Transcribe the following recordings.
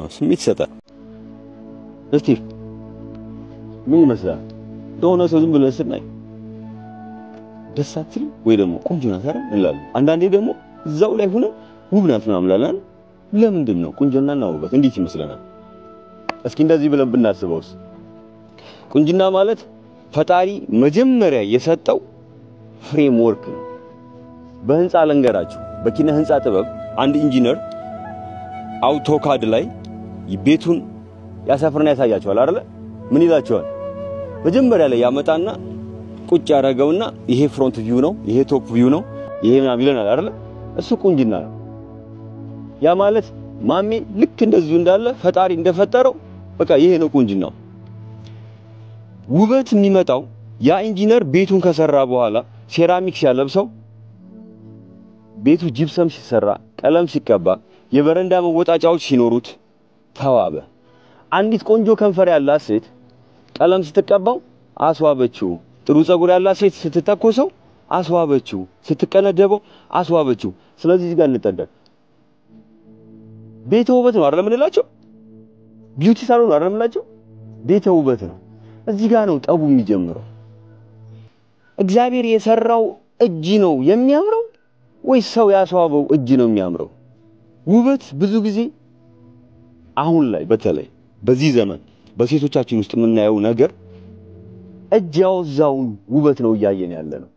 ስሜት ይሰጣል። እስቲ ምን ይመስላል? ደህና ሰው ዝም ብለን ስናይ ደስ አትልም ወይ ደግሞ ቆንጆ ናት አይደል እንላለን። አንዳንዴ ደግሞ እዛው ላይ ሆነ ውብ ናት ምናምን እንላለን። ለምንድን ነው ቁንጅናና ውበት እንዴት ይመስለናል? እስኪ እንደዚህ ብለን ብናስበውስ? ቁንጅና ማለት ፈጣሪ መጀመሪያ የሰጠው ፍሬምወርክ ነው። በህንፃ ለንገራችሁ፣ በኪነ ህንፃ ጥበብ አንድ ኢንጂነር አውቶካድ ላይ ቤቱን ያሰፍርና ያሳያቸዋል አይደል? ምን ይላቸዋል? መጀመሪያ ላይ ያመጣና ቁጭ ያደርገውና ይሄ ፍሮንት ቪው ነው፣ ይሄ ቶፕ ቪው ነው፣ ይሄ ምናምን ይለናል አይደል? እሱ ቁንጅና ነው። ያ ማለት ማሜ ልክ እንደዚሁ እንዳለ ፈጣሪ እንደፈጠረው በቃ ይሄ ነው ቁንጅናው። ውበት የሚመጣው ያ ኢንጂነር ቤቱን ከሰራ በኋላ ሴራሚክ ሲያለብሰው፣ ቤቱ ጂፕሰም ሲሰራ፣ ቀለም ሲቀባ፣ የበረንዳ መወጣጫዎች ሲኖሩት ተዋበ። አንዲት ቆንጆ ከንፈር ያላት ሴት ቀለም ስትቀባው አስዋበችው። ጥሩ ጸጉር ያላት ሴት ስትተኮሰው አስዋበችው። ስትቀነደበው አስዋበችው። ስለዚህ እዚህ ጋር እንጠደቅ። ቤተ ውበት ነው አይደል የምንላቸው? ቢዩቲ ሳሎን አይደል የምንላቸው? ቤተ ውበት ነው። እዚህ ጋር ነው ጠቡ የሚጀምረው። እግዚአብሔር የሰራው እጅ ነው የሚያምረው ወይስ ሰው ያስዋበው እጅ ነው የሚያምረው? ውበት ብዙ ጊዜ አሁን ላይ በተለይ በዚህ ዘመን በሴቶቻችን ውስጥ የምናየው ነገር እጅ ያወዛውን ውበት ነው እያየን ያለነው።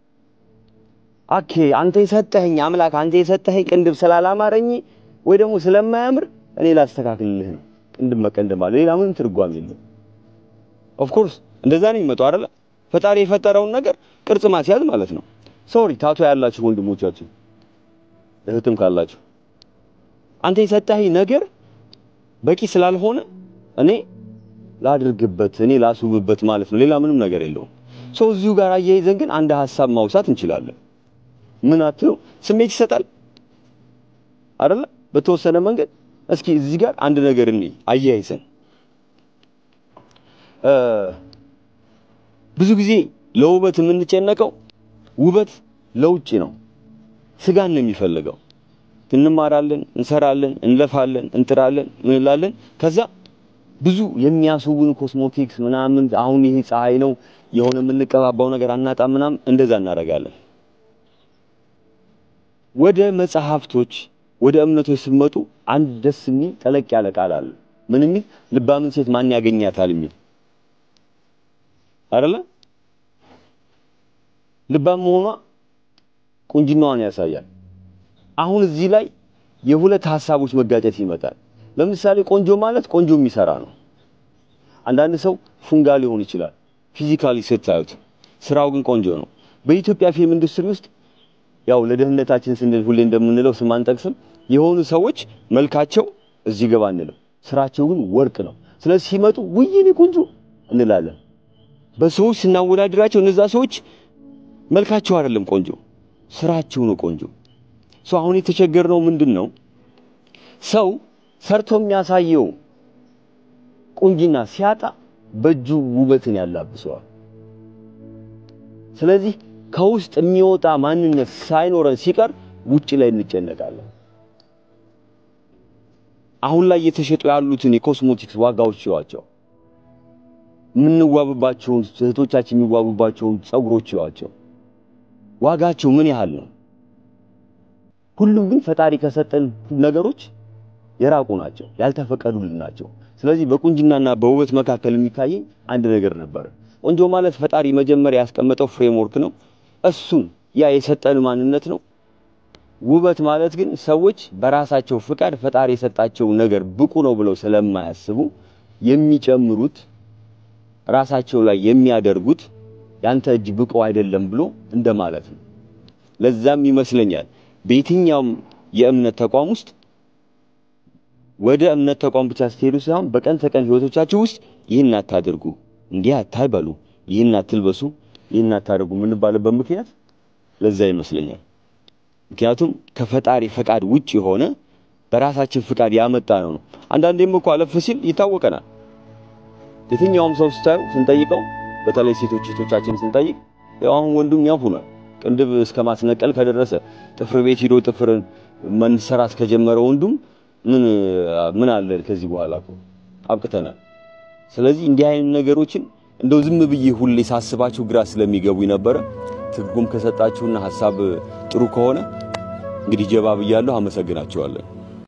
ኦኬ አንተ የሰጠኸኝ አምላክ አንተ የሰጠኸኝ ቅንድብ ስላላማረኝ ወይ ደግሞ ስለማያምር እኔ ላስተካክልልህ ነው። ቅንድብ መቀንደም ማለት ሌላ ምንም ትርጓሜ የለውም። ኦፍ ኮርስ እንደዛ ነው የሚመጣው አይደል? ፈጣሪ የፈጠረውን ነገር ቅርጽ ማስያዝ ማለት ነው። ሶሪ ታቶ ያላችሁ ወንድሞቻችን እህትም ካላችሁ አንተ የሰጠኸኝ ነገር በቂ ስላልሆነ እኔ ላድርግበት እኔ ላስውብበት ማለት ነው። ሌላ ምንም ነገር የለውም። እዚሁ ጋር አያይዘን ግን አንድ ሐሳብ ማውሳት እንችላለን። ምን አትለው? ስሜት ይሰጣል አይደል? በተወሰነ መንገድ እስኪ እዚህ ጋር አንድ ነገር እንይ አያይዘን። ብዙ ጊዜ ለውበት የምንጨነቀው ውበት ለውጭ ነው። ስጋን ነው የሚፈልገው። እንማራለን፣ እንሰራለን፣ እንለፋለን፣ እንጥራለን፣ እንላለን። ከዛ ብዙ የሚያስውቡን ኮስሞቲክስ ምናምን አሁን ይሄ ፀሐይ ነው የሆነ የምንቀባባው ነገር አናጣም ምናምን እንደዛ እናደርጋለን። ወደ መጽሐፍቶች ወደ እምነቶች ሲመጡ አንድ ደስ የሚል ጠለቅ ያለ ቃል አለ። ምን የሚል? ልባምን ሴት ማን ያገኛታል የሚል አይደለ? ልባም መሆኗ ቁንጅናዋን ያሳያል። አሁን እዚህ ላይ የሁለት ሐሳቦች መጋጨት ይመጣል። ለምሳሌ ቆንጆ ማለት ቆንጆ የሚሰራ ነው። አንዳንድ ሰው ፉንጋ ሊሆን ይችላል ፊዚካሊ ስታዩት፣ ስራው ግን ቆንጆ ነው። በኢትዮጵያ ፊልም ኢንዱስትሪ ውስጥ ያው ለደህንነታችን ስንል ሁሌ እንደምንለው ስም አንጠቅስም፣ የሆኑ ሰዎች መልካቸው እዚህ ገባ እንለው፣ ስራቸው ግን ወርቅ ነው። ስለዚህ ሲመጡ ውይኔ ቆንጆ እንላለን። በሰዎች ስናወዳድራቸው እነዛ ሰዎች መልካቸው አይደለም ቆንጆ፣ ስራቸው ነው ቆንጆ። አሁን የተቸገርነው ምንድነው? ሰው ሰርቶ የሚያሳየው ቁንጅና ሲያጣ በእጁ ውበትን ያላብሰዋል። ስለዚህ ከውስጥ የሚወጣ ማንነት ሳይኖረን ሲቀር ውጪ ላይ እንጨነቃለን። አሁን ላይ የተሸጡ ያሉትን የኮስሞቲክስ ዋጋዎች ይዋቸው፣ ምንዋብባቸው እህቶቻችን የሚዋቡባቸው ጸጉሮች ይዋቸው፣ ዋጋቸው ምን ያህል ነው? ሁሉም ግን ፈጣሪ ከሰጠን ነገሮች የራቁ ናቸው፣ ያልተፈቀዱልን ናቸው። ስለዚህ በቁንጅናና በውበት መካከል የሚታየኝ አንድ ነገር ነበር። ቆንጆ ማለት ፈጣሪ መጀመሪያ ያስቀመጠው ፍሬምወርክ ነው። እሱን ያ የሰጠን ማንነት ነው። ውበት ማለት ግን ሰዎች በራሳቸው ፍቃድ ፈጣሪ የሰጣቸው ነገር ብቁ ነው ብለው ስለማያስቡ የሚጨምሩት ራሳቸው ላይ የሚያደርጉት ያንተ እጅ ብቁ አይደለም ብሎ እንደማለት ነው። ለዛም ይመስለኛል በየትኛውም የእምነት ተቋም ውስጥ ወደ እምነት ተቋም ብቻ ስትሄዱ ሳይሆን በቀን ተቀን ህይወቶቻችሁ ውስጥ ይህን አታድርጉ፣ እንዲህ አታይበሉ፣ ይህን አትልበሱ፣ ይህን አታድርጉ የምንባልበት ምክንያት ለዛ ይመስለኛል። ምክንያቱም ከፈጣሪ ፈቃድ ውጭ የሆነ በራሳችን ፍቃድ ያመጣ ነው። አንዳንዴም እኮ አለፍ ሲል ይታወቀናል። የትኛውም ሰው ስታዩ ስንጠይቀው በተለይ ሴቶቻችን ስንጠይቅ ያው አሁን ወንዱም ያፉናል ቅንድብ እስከ ማስነቀል ከደረሰ ጥፍር ቤት ሄዶ ጥፍርን መንሰራት ከጀመረ ወንዱም ምን አለ ከዚህ በኋላ እኮ አብቅተናል ስለዚህ እንዲህ አይነት ነገሮችን እንደው ዝም ብዬ ሁሌ ሳስባቸው ግራ ስለሚገቡኝ ነበር ትርጉም ከሰጣችሁና ሐሳብ ጥሩ ከሆነ እንግዲህ ጀባ ብያለሁ አመሰግናችኋለሁ